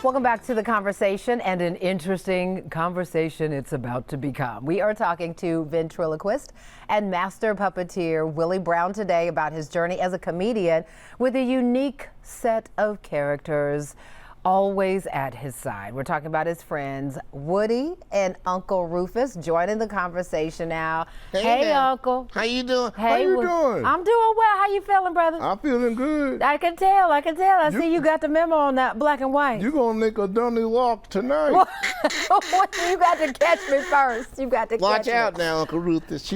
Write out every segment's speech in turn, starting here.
Welcome back to the conversation, and an interesting conversation it's about to become. We are talking to ventriloquist and master puppeteer Willie Brown today about his journey as a comedian with a unique set of characters always at his side. We're talking about his friends Woody and Uncle Rufus joining the conversation now. Hey Uncle. How you doing? Hey, How you doing? I'm doing well. How you feeling, brother? I'm feeling good. I can tell. I see you got the memo on that black and white. You gonna make a dummy walk tonight? You got to catch me first. You got to Watch catch me. out now, Uncle Rufus.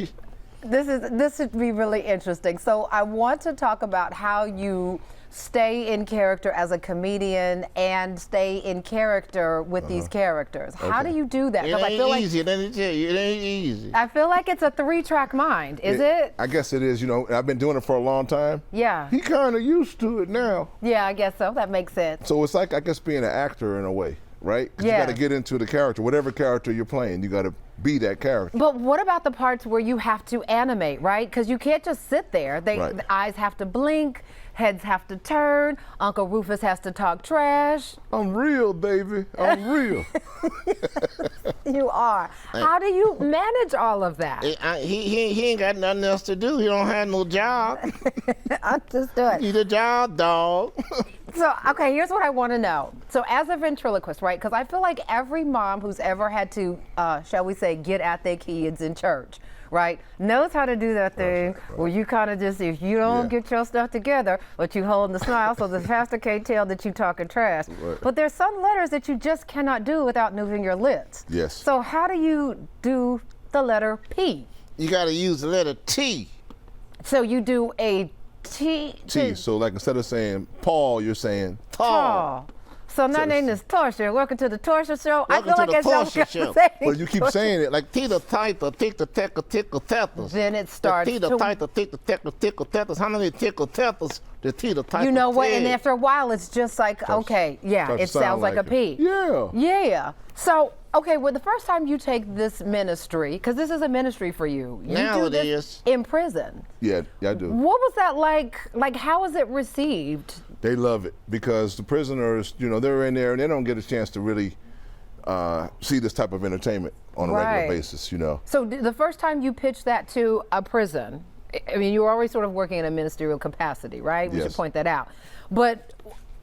This should be really interesting. So I want to talk about how you stay in character as a comedian and stay in character with these characters. How do you do that? It 'Cause I feel ain't like easy, let me tell you. It ain't easy. I feel like it's a 3-track mind. Is it? I guess it is. You know, I've been doing it for a long time. Yeah. He kind of used to it now. Yeah, I guess so. That makes sense. So it's like, I guess, being an actor in a way, right? 'Cause Yeah. you got to get into the character. Whatever character you're playing, you got to be that character. But what about the parts where you have to animate, right? Because you can't just sit there. Right. The eyes have to blink, heads have to turn, Uncle Rufus has to talk trash. I'm real, baby. I'm real. You are. How do you manage all of that? He ain't got nothing else to do. He don't have no job. Understood. Need a job, dog. So, okay, here's what I want to know. So, as a ventriloquist, right, because I feel like every mom who's ever had to, shall we say, get at their kids in church, right, knows how to do that thing where you kind of just, if you don't get your stuff together, but you holding the smile so the pastor can't tell that you talking trash. Right. But there's some letters that you just cannot do without moving your lips. Yes. So, how do you do the letter P? You got to use the letter T. So, you do a T. So like, instead of saying Paul, you're saying Tall. So my name is Portia. Welcome to the Portia show. Welcome I feel to like the it's Portia show. But you keep saying it like T the title, tick the tickle, tickle tethers. Then it starts The T the to- title, tick the tickle, tickle tethers. How many tickle tethers? The T the title. You know what? Ted. And after a while, it's just like, okay, yeah, starts it to sound sounds like a like P. it. Yeah. Yeah. So, okay, well, the first time you take this ministry, because this is a ministry for you. Now do it this is. in prison. Yeah, I do. What was that like? Like, how was it received? They love it because the prisoners, you know, they're in there and they don't get a chance to really see this type of entertainment on a Right. regular basis, you know. So the first time you pitched that to a prison, I mean, you were always sort of working in a ministerial capacity, right? We should Yes. point that out. But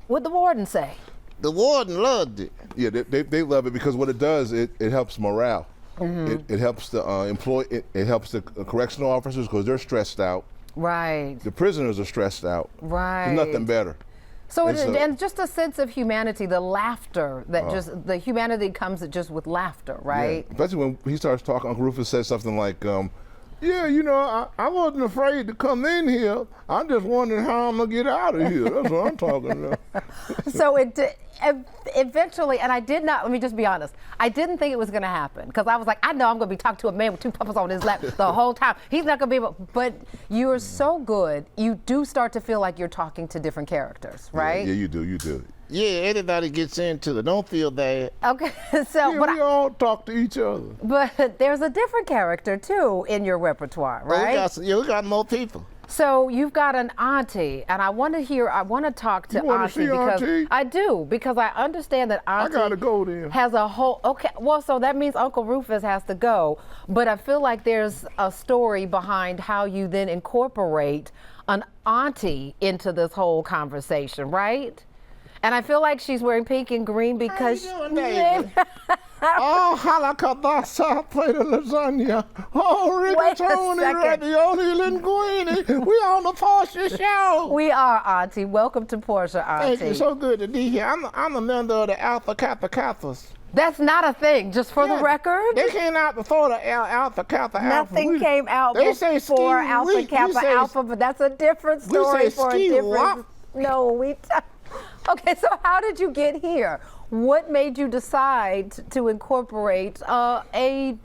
what'd the warden say? The warden loved it. Yeah, they love it because what it does, it helps morale. Mm-hmm. It helps the it helps the correctional officers because they're stressed out. Right. The prisoners are stressed out. Right. There's nothing better. So And so- and just a sense of humanity, the laughter that just the humanity comes just with laughter, right? Yeah. Especially when he starts talking, Uncle Rufus says something like, yeah, you know, I wasn't afraid to come in here. I'm just wondering how I'm going to get out of here. That's what I'm talking about. So eventually, and I did not, let me just be honest, I didn't think it was going to happen because I was like, I know I'm going to be talking to a man with 2 puppets on his lap the whole time. He's not going to be able, but you're so good, you do start to feel like you're talking to different characters, right? Yeah, you do. Yeah, everybody gets into it. Don't feel bad. Okay, so, Yeah, but, we all talk to each other. but there's a different character too in your repertoire, right? We got more people. So you've got an auntie, and I want to talk to You wanna auntie see because auntie? I do, because I understand that auntie gotta go then. has a whole, okay, well, so that means Uncle Rufus has to go, but I feel like there's a story behind how you then incorporate an auntie into this whole conversation, right? And I feel like she's wearing pink and green because How you doing, baby? Oh, halakadasa, plate of lasagna. Oh, Wait a rigatoni, second. ravioli, linguine. We on the Portia show. we are auntie. Welcome to Portia, auntie. Thank you. So good to be here. I'm a member of the Alpha Kappa Kappas. That's not a thing, just for the Yeah, record. They came out before the Alpha Kappa Alpha. Nothing came out They say before ski Alpha week. We Kappa say- Alpha, but that's a different we story say for a ski different. wop. No, okay, so how did you get here? What made you decide to incorporate a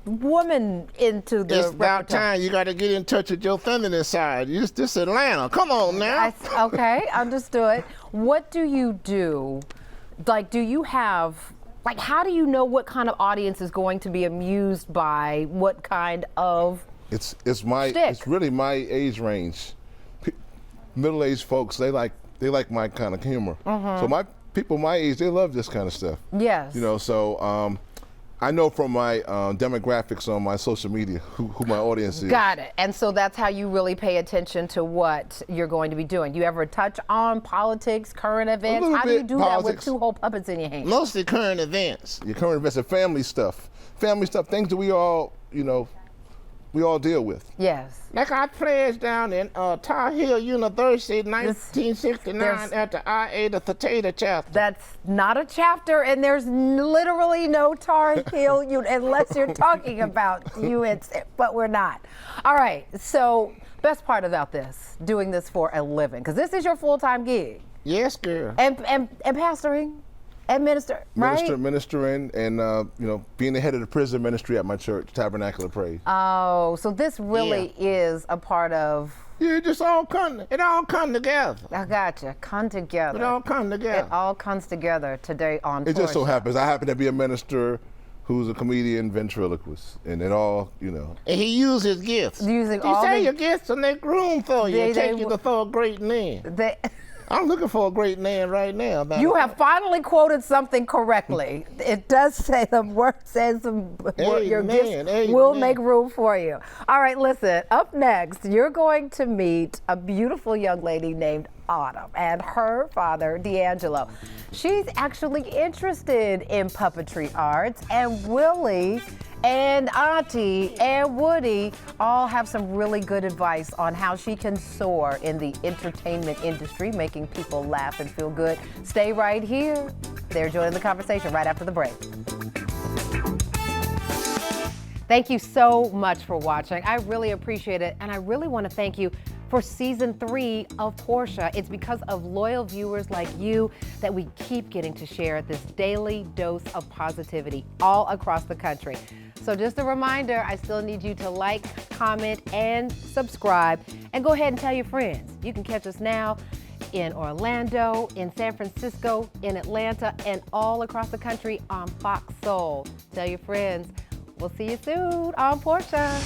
woman into the It's about repertoire? time you got to get in touch with your feminine side. This Atlanta. Come on now. Okay, understood. What do you do? Like, do you have, like, how do you know what kind of audience is going to be amused by what kind of It's Stick. really my age range. Middle-aged folks, they like my kind of humor. So people my age, they love this kind of stuff. Yes. You know, so I know from my demographics on my social media who my audience is. Got it. And so that's how you really pay attention to what you're going to be doing. You ever touch on politics, current events? little How do you bit, do that with politics. 2 whole puppets in your hand? Mostly current events. Your current events and family stuff, things that we all, you know, we all deal with. Yes. Like I pledged down in Tar Heel University, 1969, at the IA, the Theta chapter. That's not a chapter, and there's literally no Tar Heel unless you're talking about UNC, but we're not. All right, so best part about this, doing this for a living, because this is your full-time gig. Yes, girl. And pastoring, and Ministering, and you know, being the head of the prison ministry at my church, Tabernacle of Praise. Oh, so this really is a part of. Yeah, it all come together. I gotcha. Come together. It all come together. It all comes together today on. It just so Portia. happens I happen to be a minister who's a comedian, ventriloquist, and it all, you know. And he used his gifts. Using he all say the- your gifts and make room for you. They Take you before a great man. I'm looking for a great man right now. You have finally quoted something correctly. It does say the word says your gifts will make room for you. All right, listen, up next, you're going to meet a beautiful young lady named Autumn and her father, D'Angelo. She's actually interested in puppetry arts, and Willie and Auntie and Woody all have some really good advice on how she can soar in the entertainment industry, making people laugh and feel good. Stay right here. They're joining the conversation right after the break. Thank you so much for watching. I really appreciate it, and I really want to thank you for season 3 of Portia. It's because of loyal viewers like you that we keep getting to share this daily dose of positivity all across the country. So just a reminder, I still need you to like, comment, and subscribe, and go ahead and tell your friends. You can catch us now in Orlando, in San Francisco, in Atlanta, and all across the country on Fox Soul. Tell your friends. We'll see you soon on Portia.